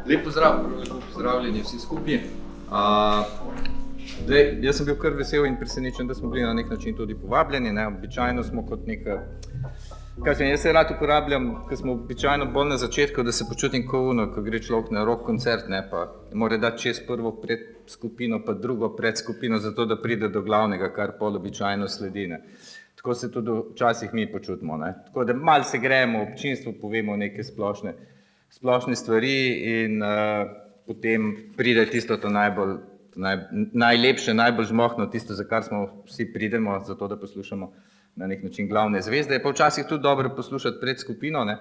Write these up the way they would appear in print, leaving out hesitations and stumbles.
Lep pozdrav, lepo pozdravljeni vsi skupaj. Jaz sem bil kar vesel in presenečen, da smo bili na nek način tudi povabljeni. Običajno smo kot neka, jaz se rad uporabljam, ko smo običajno bolj na začetku, da se počutim kot ono, ko gre človek na rock koncert, pa mora dati čez prvo predskupino, pa drugo predskupino, zato da pride do glavnega, kar pol običajno sledi. Tako se tudi včasih mi počutimo. Tako da malo se gremo, občinstvu povemo neke splošne stvari in potem pride tisto najlepše, najbolj žmohno, tisto, za kar smo vsi pridemo, zato da poslušamo na nek način glavne zvezde. Je pa včasih tudi dobro poslušati predskupino,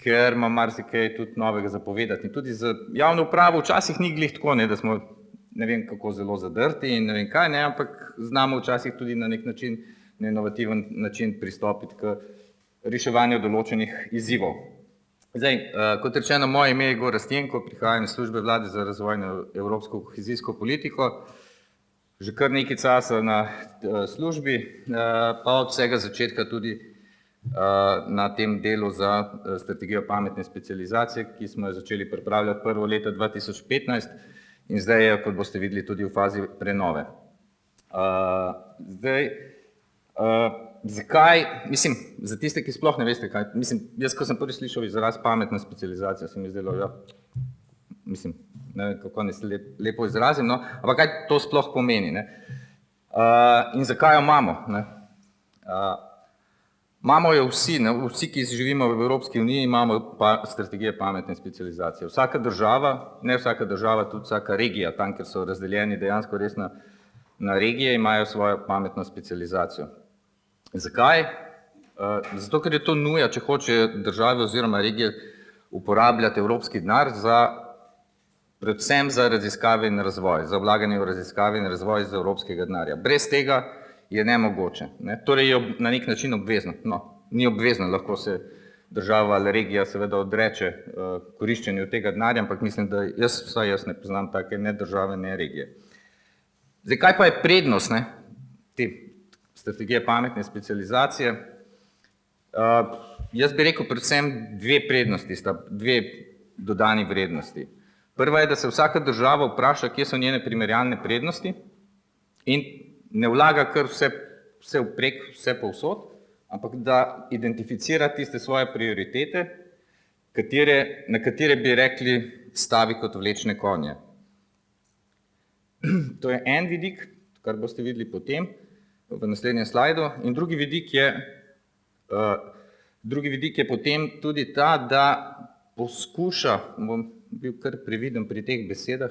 ker ima marsikaj tudi novega zapovedati. In tudi za javno upravo včasih ni glih tako, da smo ne vem kako zelo zadrti in ne vem kaj, ampak znamo včasih tudi na nek način, na inovativen način pristopiti k reševanju določenih izzivov. Zdaj, kot rečeno, moje ime je Igor Rastenko, prihajam iz službe vlade za razvojno evropsko kohezijsko politiko. Že kar nekaj časa na službi, pa od vsega začetka tudi na tem delu za strategijo pametne specializacije, ki smo jo začeli pripravljati prvo leta 2015 in zdaj je, kot boste videli, tudi v fazi prenove. Zakaj? Mislim, za tiste, ki sploh ne veste, kaj, jaz, ko sem prvi slišal izraz pametna specializacija, se mi zdelo, ne vem, kako ne se lepo izrazim, ampak kaj to sploh pomeni, in zakaj jo imamo, Imamo jo vsi, vsi, ki živimo v Evropski uniji, imamo strategije pametne specializacije. Vsaka država, ne vsaka država, tudi vsaka regija, tam, kjer so razdeljeni dejansko res na regije, imajo svojo pametno specializacijo. Zakaj? Zato, ker je to nuja, če hoče države oziroma regije uporabljati evropski denar predvsem za raziskave in razvoj, za vlaganje v raziskave in razvoj iz evropskega denarja. Brez tega je nemogoče. Torej je na nek način obvezno. Ni obvezno, lahko se država ali regija seveda odreče koriščenju tega denarja, ampak mislim, da vsaj jaz ne poznam take ne države, ne regije. Zdaj, kaj pa je prednost te strategije pametne specializacije? Jaz bi rekel predvsem dve prednosti, dve dodani vrednosti. Prva je, da se vsaka država vpraša, kje so njene primerjalne prednosti in ne vlaga kar vse vprek, vse povsod, ampak da identificira tiste svoje prioritete, na katere bi rekli stavi kot vlečne konje. To je en vidik, kar boste videli potem v naslednjem slajdu, in drugi vidik je potem tudi ta, da poskuša, bom bil kar previden pri teh besedah,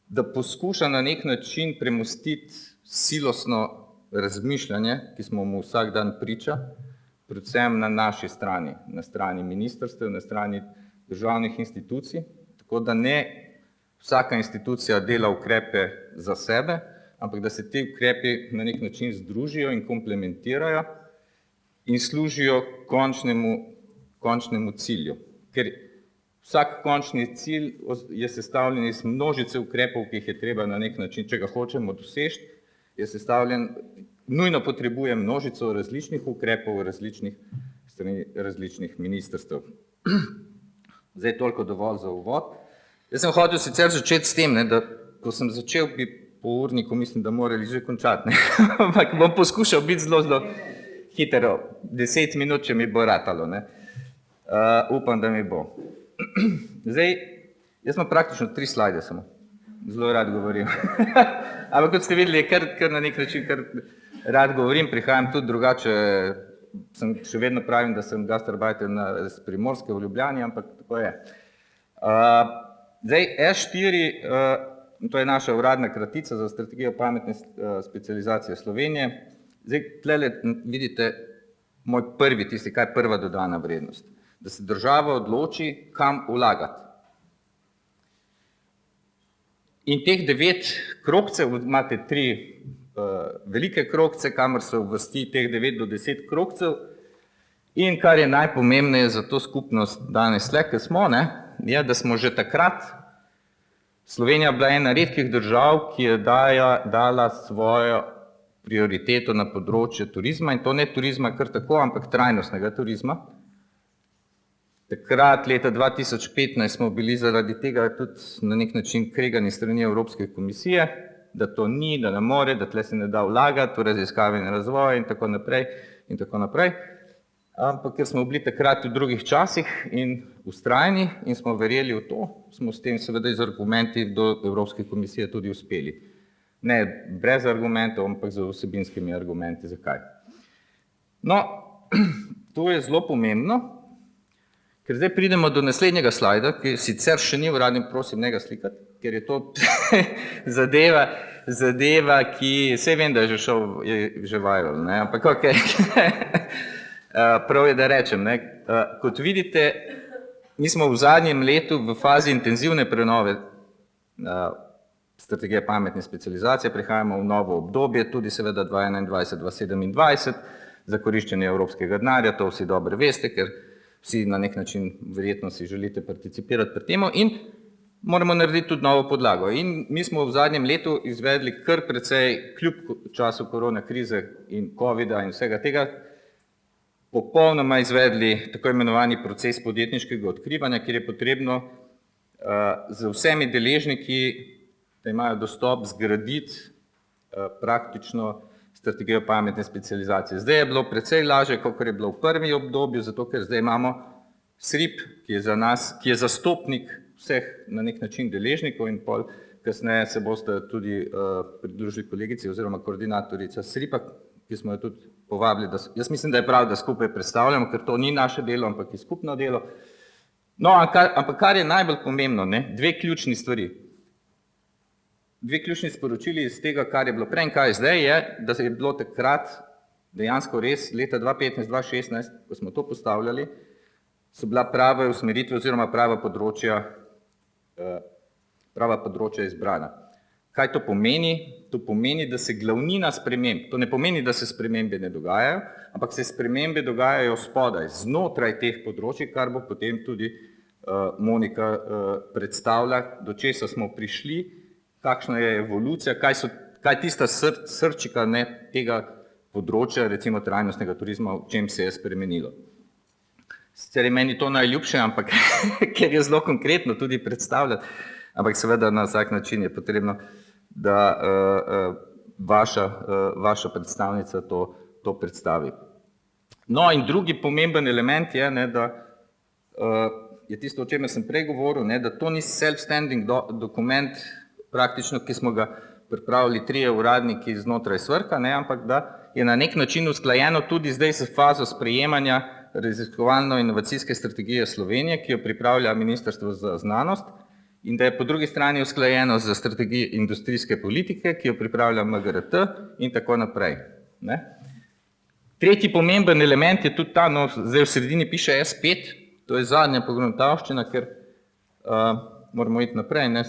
da poskuša na nek način premostiti silosno razmišljanje, ki smo mu vsak dan priča, predvsem na naši strani, na strani ministrstev, na strani državnih institucij, tako da ne vsaka institucija dela ukrepe za sebe, ampak da se ti ukrepi na nek način združijo in komplementirajo in služijo končnemu cilju. Ker vsak končni cilj je sestavljen iz množice ukrepov, ki jih je treba na nek način, če ga hočemo doseči, je sestavljen, nujno potrebuje množico različnih ukrepov različnih ministrstev. Zdaj toliko dovolj za uvod. Jaz sem hotel sicer začeti s tem, da ko sem začel, bi po urniku mislim, da morali že končati, ampak bom poskušal biti zelo hitro, 10 minut, če mi bo ratalo. Upam, da mi bo. Zdaj, jaz imam praktično 3 slajde samo, zelo rad govorim. Ampak kot ste videli, kar na nek način rad govorim, prihajam tudi drugače, še vedno pravim, da sem gastarbajter z Primorske v Ljubljani, ampak tako je. Zdaj, S4, to je naša uradna kratica za strategijo pametne specializacije Slovenije. Zdaj, tlele vidite moj prvi, tisti, kaj je prva dodana vrednost. Da se država odloči, kam vlagati. In teh 9 krogcev, imate 3 velike krogce, kamor se uvrsti teh 9 do 10 krogcev, In kar je najpomembneje za to skupnost danes tle, ki smo, ne, je, da smo že takrat, Slovenija bila ena redkih držav, ki je dala svojo prioriteto na področje turizma, in to ne turizma kar tako, ampak trajnostnega turizma. Takrat, leta 2015, smo bili zaradi tega tudi na nek način kregani strani Evropske komisije, da to ni, da ne more, da tle se ne da vlagati v raziskave in razvoj in tako naprej in tako naprej. Ampak ker smo bili takrat v drugih časih in vztrajni in smo verjeli v to, smo s tem seveda z argumenti do Evropske komisije tudi uspeli. Ne brez argumentov, ampak z vsebinskimi argumenti. Zakaj? No, to je zelo pomembno, ker zdaj pridemo do naslednjega slajda, ki sicer še ni uradni, prosim, ne ga slikati, ker je to zadeva, ki, saj vem, da je že viral, ne, ampak okej. Prav je, da rečem, ne, kot vidite, mi smo v zadnjem letu v fazi intenzivne prenove strategije pametne specializacije, prihajamo v novo obdobje, tudi seveda 2021-2027, za koriščenje evropskega denarja, to vsi dobro veste, ker vsi na nek način verjetno si želite participirati pri temu in moramo narediti tudi novo podlago. In mi smo v zadnjem letu izvedli kar precej, kljub času korona krize in covida in vsega tega, popolnoma izvedli tako imenovani proces podjetniškega odkrivanja, kjer je potrebno z vsemi deležniki, da imajo dostop, zgraditi praktično strategijo pametne specializacije. Zdaj je bilo precej lažje, kot je bilo v prvem obdobju, zato ker zdaj imamo SRIP, ki je za nas, ki je zastopnik vseh na nek način deležnikov in pol kasneje se boste tudi pridružili kolegici oziroma koordinatorica SRIP-a, ki smo jo tudi povabili, jaz mislim, da je prav, da skupaj predstavljamo, ker to ni naše delo, ampak je skupno delo. No, ampak kar je najbolj pomembno, ne, dve ključni stvari. Dve ključni sporočili iz tega, kar je bilo prej in kaj zdaj, je, da je bilo takrat dejansko res leta 2015-2016, ko smo to postavljali, so bila prave usmeritve oziroma prava področja izbrana. Kaj to pomeni? To pomeni, da se glavnina sprememb, to ne pomeni, da se spremembe ne dogajajo, ampak se spremembe dogajajo spodaj, znotraj teh področij, kar bo potem tudi Monika predstavlja, do česa smo prišli, kakšna je evolucija, kaj tista srčika tega področja, recimo trajnostnega turizma, v čem se je spremenilo. Sicer je meni to najljubše, ampak ker je zelo konkretno tudi predstavljati, ampak seveda na vsak način je potrebno, da vaša predstavnica to predstavi. No in drugi pomemben element je, ne, da je tisto, o čemer sem prej govoril, ne, da to ni self-standing dokument, praktično, ki smo ga pripravili 3 uradniki znotraj SVRK-a, ne, ampak da je na nek način usklajeno tudi zdaj s fazo sprejemanja raziskovalno-inovacijske strategije Slovenije, ki jo pripravlja Ministrstvo za znanost, in da je po drugi strani usklajeno za strategijo industrijske politike, ki jo pripravlja MGRT in tako naprej. Ne. Tretji pomemben element je tudi ta, no, zdaj v sredini piše S5, to je zadnja pogruntavščina, ker moramo iti naprej, ne,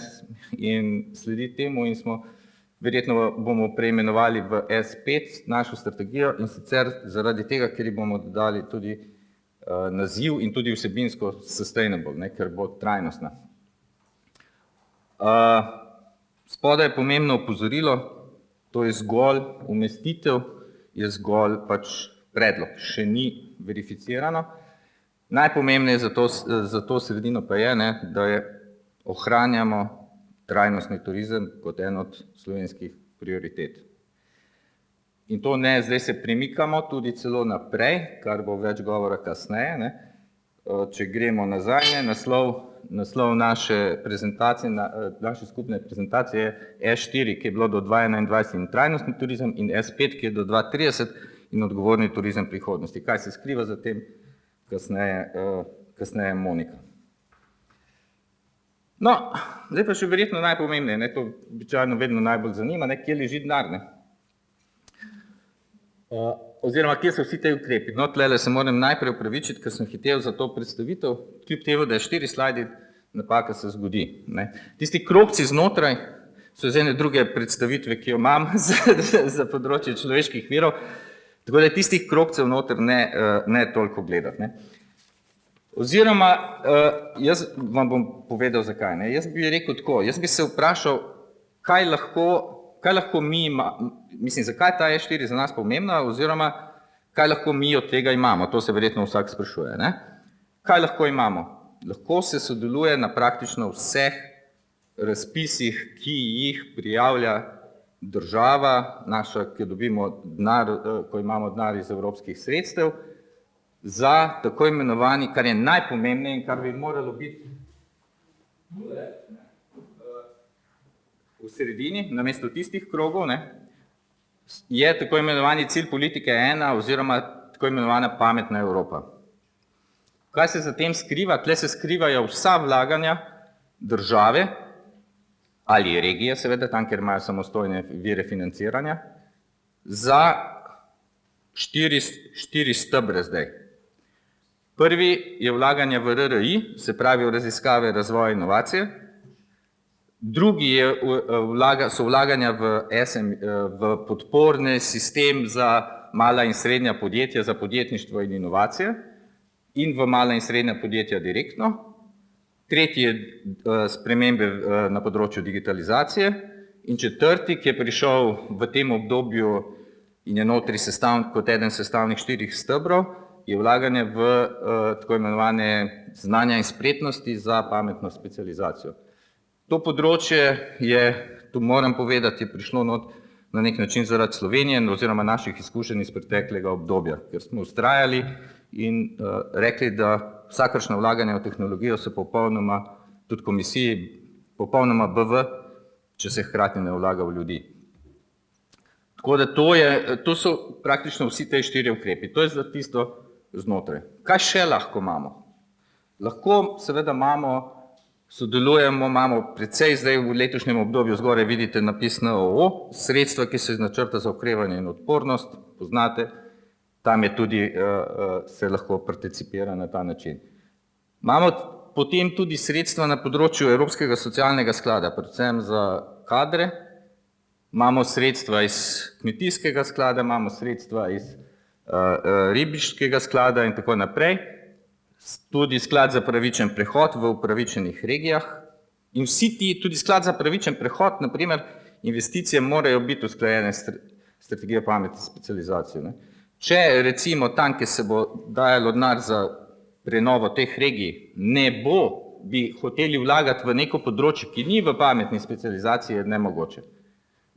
in slediti temu in verjetno bomo preimenovali v S5 našo strategijo in sicer zaradi tega, ker ji bomo dodali tudi naziv in tudi vsebinsko sustainable, ne, ker bo trajnostna. Spodaj je pomembno opozorilo, to je zgolj umestitev, je zgolj pač predlog, še ni verificirano. Najpomembneje za to sredino pa je, ne, da ohranjamo trajnostni turizem kot en od slovenskih prioritet. In to ne, zdaj se premikamo tudi celo naprej, kar bo več govora kasneje, ne. Če gremo nazaj, ne, naslov naše prezentacije, naše skupne prezentacije je S4, ki je bilo do 2021 in trajnostni turizem, in S5, ki je do 2030 in odgovorni turizem prihodnosti. Kaj se skriva za tem, kasneje Monika. No, zdaj pa še verjetno najpomembneje, ne, to običajno vedno najbolj zanima, ne, kje leži denar, ne. Oziroma, kje so vsi te ukrepi. No, tlele se moram najprej opravičiti, ker sem hitel za to predstavitev, kljub temu, da je 4 slajdi, napaka se zgodi, ne. Tisti krogci znotraj so iz ene druge predstavitve, ki jo imam za področje človeških virov, Tako da tistih krogcev noter ne toliko gledati. Ne. Oziroma, jaz vam bom povedal zakaj. Ne. Jaz bi rekel tako, jaz bi se vprašal, kaj lahko mi mislim, zakaj ta E4 za nas pomembna, oziroma kaj lahko mi od tega imamo, to se verjetno vsak sprašuje. Ne. Kaj lahko imamo? Lahko se sodeluje na praktično vseh razpisih, ki jih prijavlja država naša, ki dobimo denar, ko imamo denar iz evropskih sredstev, za tako imenovani, kar je najpomembnejše in kar bi moralo biti v sredini, namesto tistih krogov, ne, je tako imenovani cilj politike 1 oziroma tako imenovana pametna Evropa. Kaj se za tem skriva? Tle se skrivajo vsa vlaganja države ali regije, seveda, tam, kjer imajo samostojne vire financiranja, za štiri stebre zdaj. Prvi je vlaganje v RRI, se pravi v raziskave, razvoj, inovacije. Drugi so vlaganja v podporni sistem za mala in srednja podjetja, za podjetništvo in inovacije in v mala in srednja podjetja direktno. Tretji je spremembe na področju digitalizacije in četrti, ki je prišel v tem obdobju in je notri kot eden sestavnih 4 stebrov, je vlaganje v tako imenovane znanja in spretnosti za pametno specializacijo. To področje je, tu moram povedati, je prišlo na nek način zaradi Slovenije oziroma naših izkušenj iz preteklega obdobja, ker smo vztrajali in rekli, da vsakršno vlaganje v tehnologijo se popolnoma, tudi komisiji, popolnoma BV, če se hkrati ne vlaga v ljudi. Tako da to so praktično vsi te 4 ukrepi. To je za tisto znotraj. Kaj še lahko imamo? Lahko seveda sodelujemo, imamo precej zdaj v letošnjem obdobju, zgoraj vidite napis NOO, sredstva, ki se iz načrta za okrevanje in odpornost, poznate, tam je tudi, se lahko participira na ta način. Imamo potem tudi sredstva na področju Evropskega socialnega sklada, predvsem za kadre, imamo sredstva iz kmetijskega sklada, imamo sredstva iz ribiškega sklada in tako naprej, tudi sklad za pravičen prehod v upravičenih regijah in vsi ti, tudi sklad za pravičen prehod, naprimer, investicije morajo biti usklajene s strategijo pametne specializacije. Ne. Če recimo tam, ki se bo dajalo denar za prenovo teh regij, bi hoteli vlagati v neko področje, ki ni v pametni specializaciji, je nemogoče.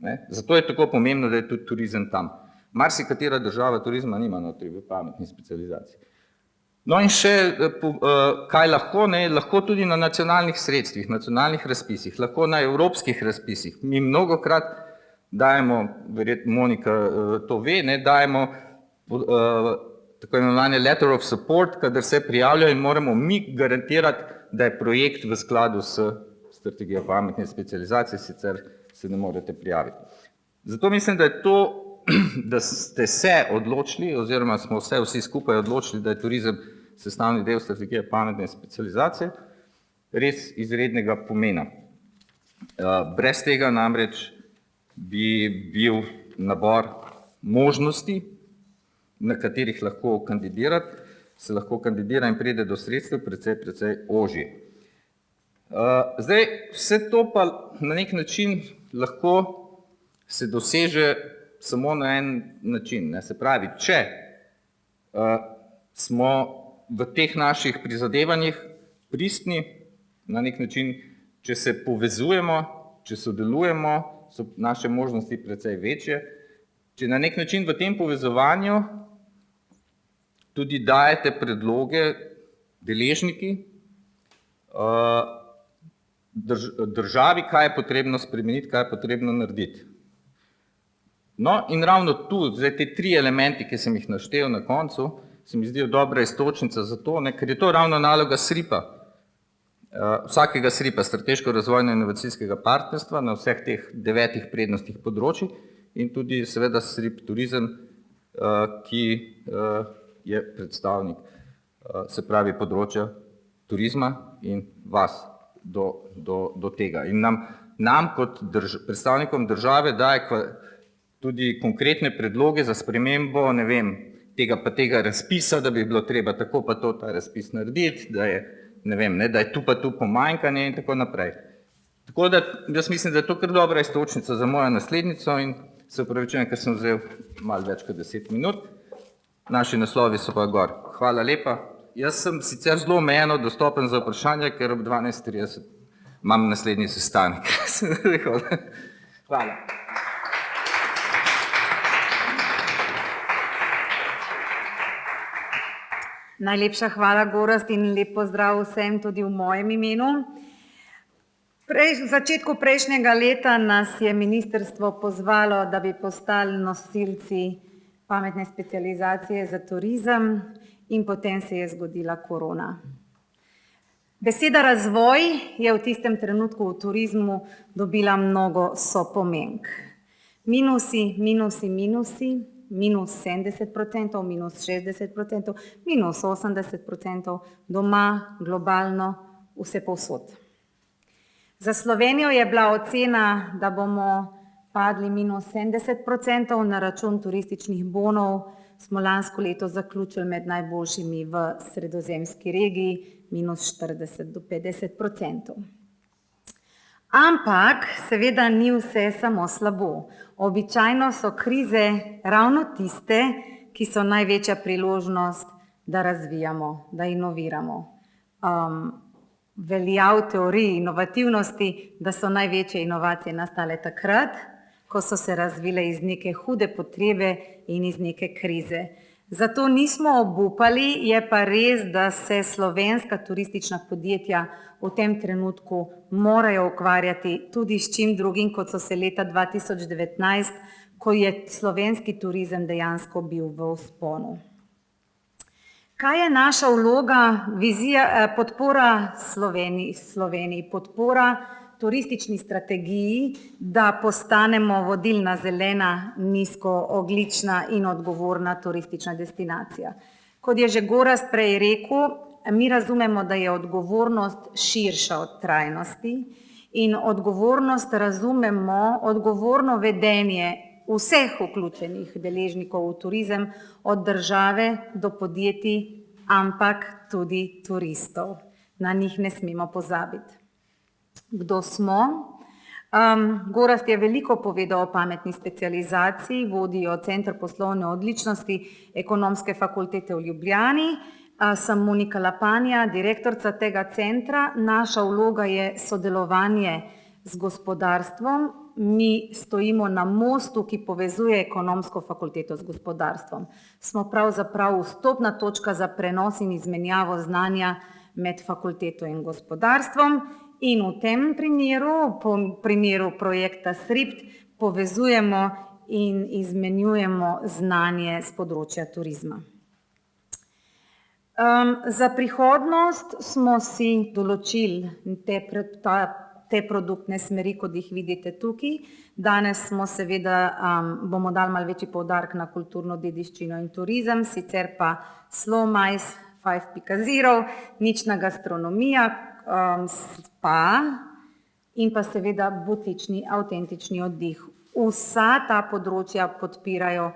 Ne. Zato je tako pomembno, da je tudi turizem tam. Marsikatera država turizma nima notri v pametni specializaciji. No in še, kaj lahko, ne, lahko tudi na nacionalnih sredstvih, nacionalnih razpisih, lahko na evropskih razpisih. Mi mnogokrat dajemo, verjetno Monika to ve, ne, dajemo tako imenovane letter of support, kadar se prijavljajo in moramo mi garantirati, da je projekt v skladu s strategijo pametne specializacije, sicer se ne morete prijaviti. Zato mislim, da je to, da ste se odločili, oziroma smo se vsi skupaj odločili, da je turizem sestavni del strategije pametne specializacije, res izrednega pomena. Brez tega namreč bi bil nabor možnosti, na katerih lahko kandidirati, se lahko kandidira in pride do sredstev precej ožji. Zdaj, vse to pa na nek način lahko se doseže samo na en način. Ne? Se pravi, če smo v teh naših prizadevanjih pristni, na nek način, če se povezujemo, če sodelujemo, so naše možnosti precej večje, če na nek način v tem povezovanju tudi dajete predloge deležniki državi, kaj je potrebno spremeniti, kaj je potrebno narediti. No in ravno tu, zdaj te 3 elementi, ki sem jih naštel na koncu, se mi zdijo dobra iztočnica za to, ker je to ravno naloga SRIP-a, vsakega SRIP-a, strateško-razvojno-inovacijskega partnerstva na vseh teh 9 prednostnih področjih in tudi seveda SRIP turizem, ki je predstavnik, se pravi področja turizma in vas do tega. In nam kot predstavnikom države daje tudi konkretne predloge za spremembo, ne vem, tega pa tega razpisa, da bi bilo treba tako pa to ta razpis narediti, da je, ne vem, da je tu pa tu pomanjkanje in tako naprej. Tako da jaz mislim, da je to kar dobra iztočnica za mojo naslednico in se opravičujem, ker sem vzel malo več kot 10 minut. Naši naslovi so pa gor. Hvala lepa. Jaz sem sicer zelo omejeno dostopen za vprašanje, ker ob 12:30 imam naslednji sestanek. Hvala. Najlepša hvala, Gorazd, in lep pozdrav vsem tudi v mojem imenu. V začetku prejšnjega leta nas je ministrstvo pozvalo, da bi postali nosilci pametne specializacije za turizem in potem se je zgodila korona. Beseda razvoj je v tistem trenutku v turizmu dobila mnogo sopomenk. Minusi, minusi, minusi, minus 70%, minus 60%, minus 80%, doma, globalno, vse povsod. Za Slovenijo je bila ocena, da bomo padli minus 70% na račun turističnih bonov, smo lansko leto zaključili med najboljšimi v sredozemski regiji, minus 40 do 50%. Ampak seveda ni vse samo slabo. Običajno so krize ravno tiste, ki so največja priložnost, da razvijamo, da inoviramo. Velja v teoriji inovativnosti, da so največje inovacije nastale takrat, ko so se razvile iz neke hude potrebe in iz neke krize. Zato nismo obupali, je pa res, da se slovenska turistična podjetja v tem trenutku morajo ukvarjati tudi s čim drugim, kot so se leta 2019, ko je slovenski turizem dejansko bil v vzponu. Kaj je naša vloga, vizija, podpora Sloveniji, podpora turistični strategiji, da postanemo vodilna zelena, nizkoogljična in odgovorna turistična destinacija. Kot je že Gorazd prej rekel, mi razumemo, da je odgovornost širša od trajnosti in odgovornost razumemo, odgovorno vedenje vseh vključenih deležnikov v turizem, od države do podjetij, ampak tudi turistov. Na njih ne smemo pozabiti. Kdo smo? Gorazd je veliko povedal o pametni specializaciji, vodijo Center poslovne odličnosti Ekonomske fakultete v Ljubljani. Sem Monika Lapanja, direktorica tega centra. Naša vloga je sodelovanje z gospodarstvom. Mi stojimo na mostu, ki povezuje Ekonomsko fakulteto z gospodarstvom. Smo pravzaprav vstopna točka za prenos in izmenjavo znanja med fakulteto in gospodarstvom. In v tem primeru, po primeru projekta SRIPT, povezujemo in izmenjujemo znanje z področja turizma. Za prihodnost smo si določili te produktne smeri, kot jih vidite tukaj. Danes smo seveda, bomo dali malo večji poudarek na kulturno dediščino in turizem, sicer pa Slow MICE 5.0, nična gastronomija, spa in pa seveda butični, avtentični oddih. Vsa ta področja podpirajo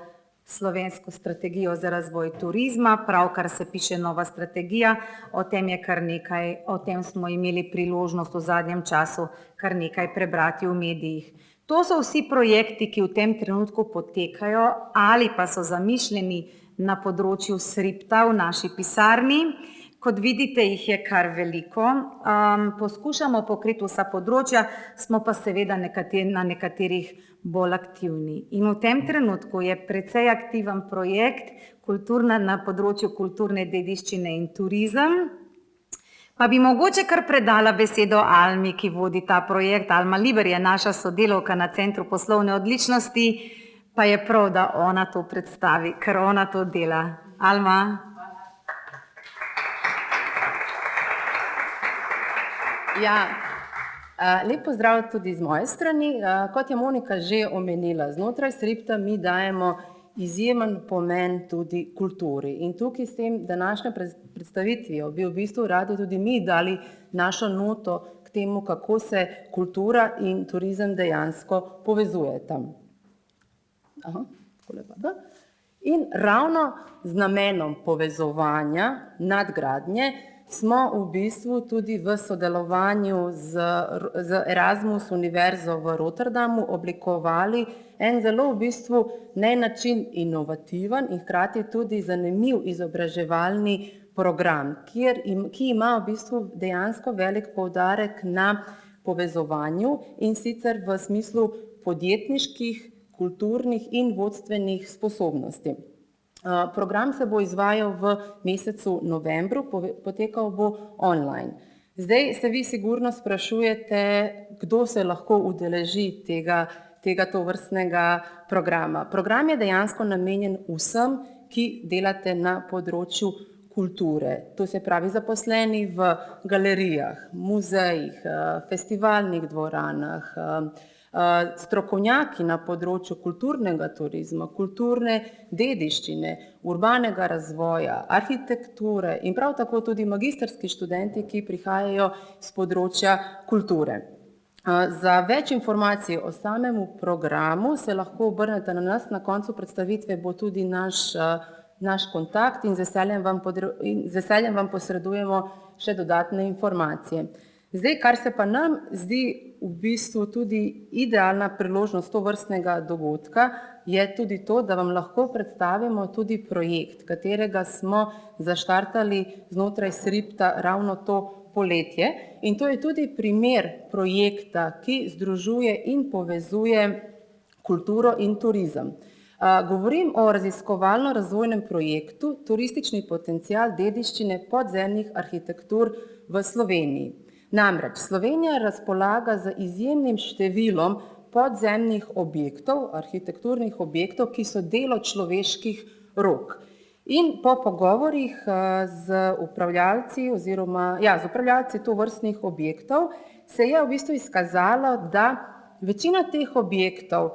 slovensko strategijo za razvoj turizma, pravkar se piše nova strategija, o tem je kar nekaj, o tem smo imeli priložnost v zadnjem času kar nekaj prebrati v medijih. To so vsi projekti, ki v tem trenutku potekajo ali pa so zamišljeni na področju SRIPT-a v naši pisarni. Kot vidite, jih je kar veliko. Poskušamo pokriti vsa področja, smo pa seveda na nekaterih bolj aktivni. In v tem trenutku je precej aktiven projekt na področju kulturne dediščine in turizem. Pa bi mogoče kar predala besedo Almi, ki vodi ta projekt. Alma Liber je naša sodelavka na Centru poslovne odličnosti, pa je prav, da ona to predstavi, ker ona to dela. Alma. Ja, lep pozdrav tudi z moje strani. Kot je Monika že omenila, znotraj SRIPT-a mi dajemo izjemen pomen tudi kulturi. In tukaj s tem današnjo predstavitvijo bi v bistvu radi tudi mi dali našo noto k temu, kako se kultura in turizem dejansko povezujeta. Aha, takole pa, da. In ravno z namenom povezovanja, nadgradnje, smo v bistvu tudi v sodelovanju z Erasmus Univerzo v Rotterdamu oblikovali en zelo v bistvu na en način inovativen in hkrati tudi zanimiv izobraževalni program, ki ima v bistvu dejansko velik poudarek na povezovanju in sicer v smislu podjetniških, kulturnih in vodstvenih sposobnosti. Program se bo izvajal v mesecu novembru, potekal bo online. Zdaj se vi sigurno sprašujete, kdo se lahko udeleži tega tovrstnega programa. Program je dejansko namenjen vsem, ki delate na področju kulture. To se pravi zaposleni v galerijah, muzejih, festivalnih dvoranah, strokovnjaki na področju kulturnega turizma, kulturne dediščine, urbanega razvoja, arhitekture in prav tako tudi magistrski študenti, ki prihajajo z področja kulture. Za več informacij o samem programu se lahko obrnete na nas, na koncu predstavitve bo tudi naš kontakt in z veseljem vam posredujemo še dodatne informacije. Zdaj, kar se pa nam zdi v bistvu tudi idealna priložnost tovrstnega dogodka, je tudi to, da vam lahko predstavimo tudi projekt, katerega smo zaštartali znotraj SRIPTA ravno to poletje. In to je tudi primer projekta, ki združuje in povezuje kulturo in turizem. Govorim o raziskovalno-razvojnem projektu Turistični potencial dediščine podzemnih arhitektur v Sloveniji. Namreč Slovenija razpolaga z izjemnim številom podzemnih objektov, arhitekturnih objektov, ki so delo človeških rok. In po pogovorih z upravljavci tovrstnih objektov se je v bistvu izkazalo, da večina teh objektov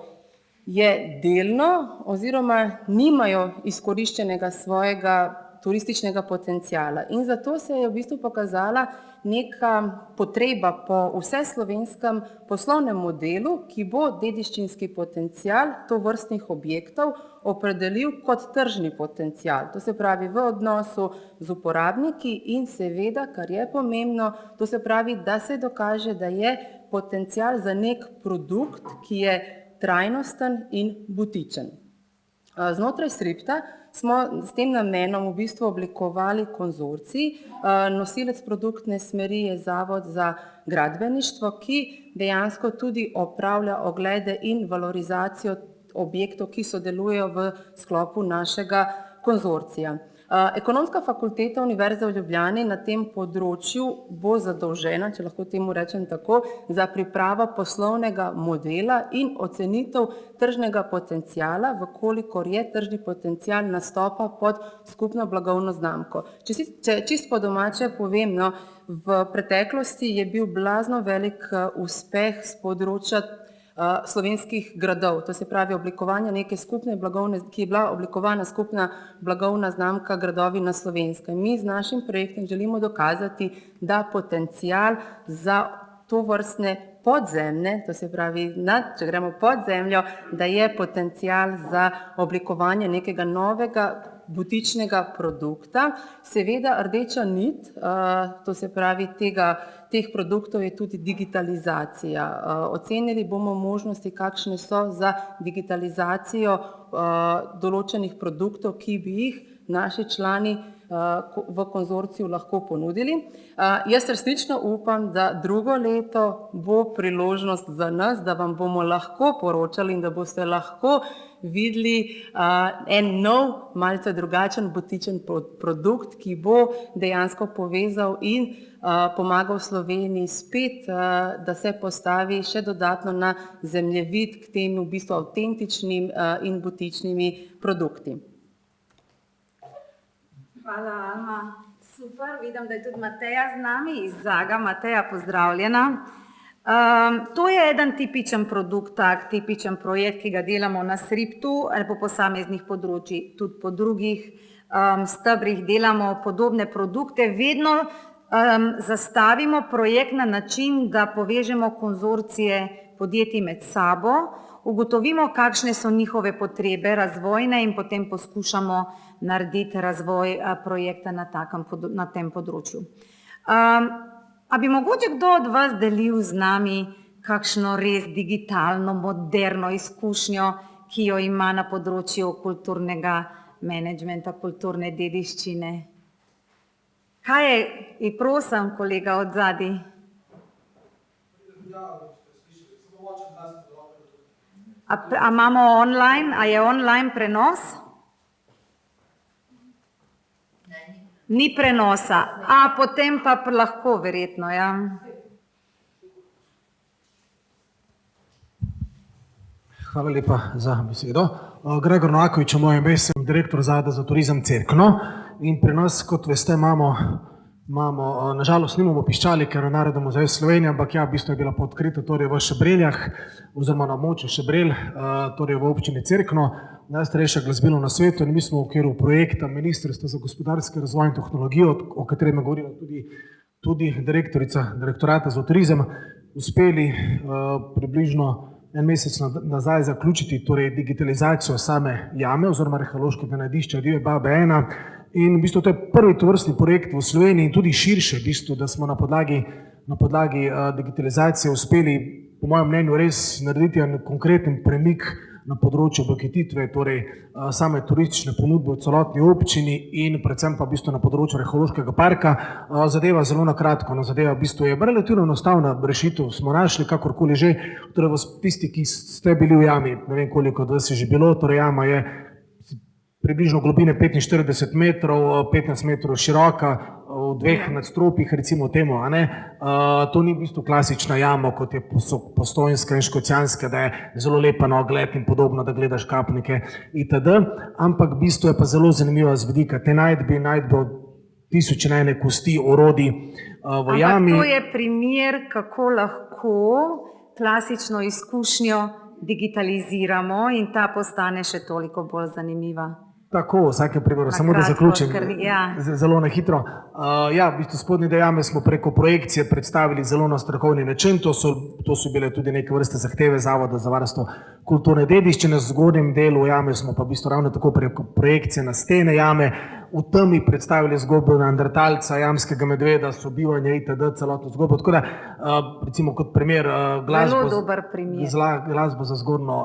je delno oziroma nimajo izkoriščenega svojega turističnega potenciala. In zato se je v bistvu pokazala neka potreba po vseslovenskem poslovnem modelu, ki bo dediščinski potencial tovrstnih objektov opredelil kot tržni potencial. To se pravi v odnosu z uporabniki in seveda, kar je pomembno, to se pravi, da se dokaže, da je potencial za nek produkt, ki je trajnosten in butičen. Znotraj SRIPTA smo s tem namenom v bistvu oblikovali konzorcij. Nosilec produktne smeri je Zavod za gradbeništvo, ki dejansko tudi opravlja oglede in valorizacijo objektov, ki sodelujejo v sklopu našega konzorcija. Ekonomska fakulteta Univerze v Ljubljani na tem področju bo zadolžena, če lahko temu rečem tako, za pripravo poslovnega modela in ocenitev tržnega potenciala, vkolikor je tržni potencial nastopa pod skupno blagovno znamko. Če čisto po domače povem, v preteklosti je bil blazno velik uspeh s področja slovenskih gradov, to se pravi oblikovanje neke skupne blagovne, ki je bila oblikovana skupna blagovna znamka Gradovi na Slovenskem. Mi z našim projektom želimo dokazati, da potencial za tovrstne podzemne, to se pravi, če gremo pod zemljo, da je potencial za oblikovanje nekega novega butičnega produkta. Seveda rdeča nit, to se pravi teh produktov je tudi digitalizacija. Ocenili bomo možnosti, kakšne so za digitalizacijo določenih produktov, ki bi jih naši člani v konzorciju lahko ponudili. Jaz resnično upam, da drugo leto bo priložnost za nas, da vam bomo lahko poročali in da boste lahko videli en nov, malce drugačen butičen produkt, ki bo dejansko povezal in pomagal Sloveniji spet, da se postavi še dodatno na zemljevid k temu v bistvu avtentičnim in butičnimi produkti. Hvala, Alma. Super, vidim, da je tudi Mateja z nami iz Zaga. Mateja, pozdravljena. To je eden tipičen produkt, tak tipičen projekt, ki ga delamo na SRIPTU ali po posameznih področjih, tudi po drugih stebrih delamo podobne produkte. Vedno zastavimo projekt na način, da povežemo konzorcije podjetij med sabo, ugotovimo, kakšne so njihove potrebe razvojne in potem poskušamo narediti razvoj projekta na tem področju. A bi mogoče kdo od vas delil z nami kakšno res digitalno, moderno izkušnjo, ki jo ima na področju kulturnega menedžmenta, kulturne dediščine? Kaj je, prosim, kolega od zadaj? A imamo online, a je online prenos? Ni prenosa, potem pa lahko verjetno, ja. Hvala lepa za besedo. Gregor Novakovič je moje ime, sem direktor Zavoda za turizem Cerkno in pri nas, kot veste, nažalost nimamo piščali, ker je Narodni muzej Slovenije, ampak ja, v bistvu je bila pa odkrita torej v Šebreljah oziroma na območju Šebrelj, torej v občini Cerkno, najstarejša glasbilo na svetu in mi smo v okviru projekta Ministrstva za gospodarski razvoj in tehnologijo, o katerem je govorila tudi direktorica Direktorata za turizem, uspeli približno en mesec nazaj zaključiti torej digitalizacijo same jame oziroma arheološkega najdišča Divje Babe 1 in v bistvu to je prvi tovrstni projekt v Sloveniji in tudi širše, v bistvu, da smo na podlagi digitalizacije uspeli, po mojem mnenju, res narediti en konkreten premik na področju paketitve, torej same turistične ponudbe v celotni občini in predvsem pa v bistvu na področju arheološkega parka. Zadeva zelo na kratko, zadeva v bistvu je relativno enostavna rešitev, smo našli kakorkoli že, torej tisti, ki ste bili v jami, ne vem koliko od vas je že bilo, torej jama je približno globine 45 metrov, 15 metrov široka, v dveh nadstropjih, recimo temu, a ne. To ni v bistvu klasična jama, kot je Postojnska in Škocjanska, da je zelo lepa na ogled in podobno, da gledaš kapnike itd., ampak v bistvu je pa zelo zanimiva z vidika te najdbe tisoč in ene kosti, orodij v jami. Ampak to je primer, kako lahko klasično izkušnjo digitaliziramo in ta postane še toliko bolj zanimiva. Tako, v vsakem primeru, samo da zaključim, zelo na hitro. Ja, v bistvu spodnje jame smo preko projekcije predstavili zelo na strokovni način, to so bile tudi neke vrste zahteve Zavoda za varstvo kulturne dediščine, v zgornjem delu jame smo pa v bistvu ravno tako preko projekcije na stene jame, v temi predstavili zgodbo neandertalca, jamskega medveda, sobivanje itd., celotno zgodbo, tako da recimo kot primer glasbo za zgornjo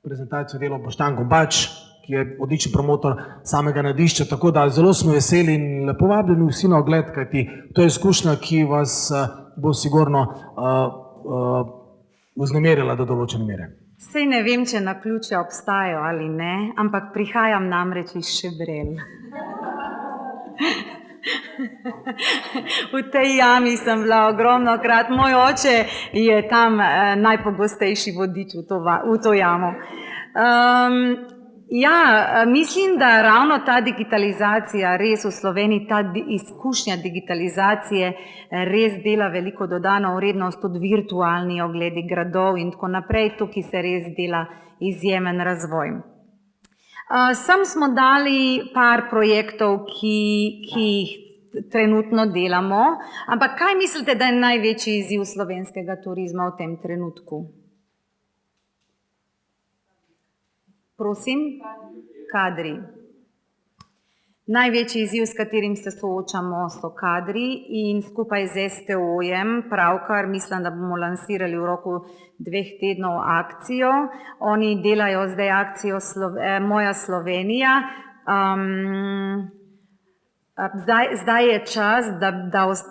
prezentacijo delo Boštjan Gombač, ki je odličen promotor samega najdišča, tako da zelo smo veseli in lepo vabljeni vsi na ogled, kajti to je izkušnja, ki vas bo sigurno vznemirila do določene mere. Sej ne vem, če naključja obstajajo ali ne, ampak prihajam namreč iz Šebrelj. V tej jami sem bila ogromnokrat, moj oče je tam najpogostejši vodič v to jamo. Ja, mislim, da ravno ta digitalizacija res v Sloveniji, ta izkušnja digitalizacije res dela veliko dodano vrednost, tudi virtualni ogledi gradov in tako naprej, tukaj se res dela izjemen razvoj. Sem smo dali par projektov, ki jih trenutno delamo, ampak kaj mislite, da je največji izziv slovenskega turizma v tem trenutku? Prosim? Kadri. Največji izziv, s katerim se soočamo, so kadri in skupaj z STO-jem, pravkar mislim, da bomo lansirali v roku 2 tednov akcijo. Oni delajo zdaj akcijo Moja Slovenija. Zdaj je čas,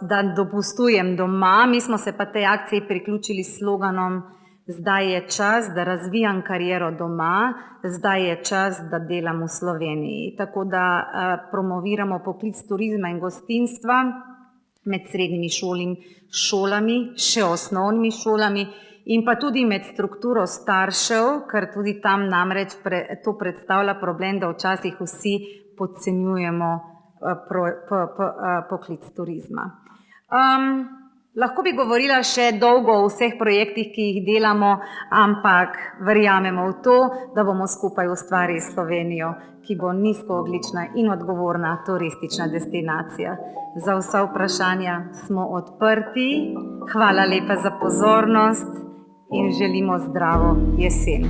da dopustujem doma. Mi smo se pa tej akciji priključili s sloganom Zdaj je čas, da razvijam kariero doma, zdaj je čas, da delam v Sloveniji. Tako da promoviramo poklic turizma in gostinstva med srednjimi šolami, še osnovnimi šolami in pa tudi med strukturo staršev, ker tudi tam namreč to predstavlja problem, da včasih vsi podcenjujemo poklic turizma. Lahko bi govorila še dolgo o vseh projektih, ki jih delamo, ampak verjamemo v to, da bomo skupaj ustvarili Slovenijo, ki bo nizkoogljična in odgovorna turistična destinacija. Za vsa vprašanja smo odprti. Hvala lepa za pozornost in želimo zdravo jesen.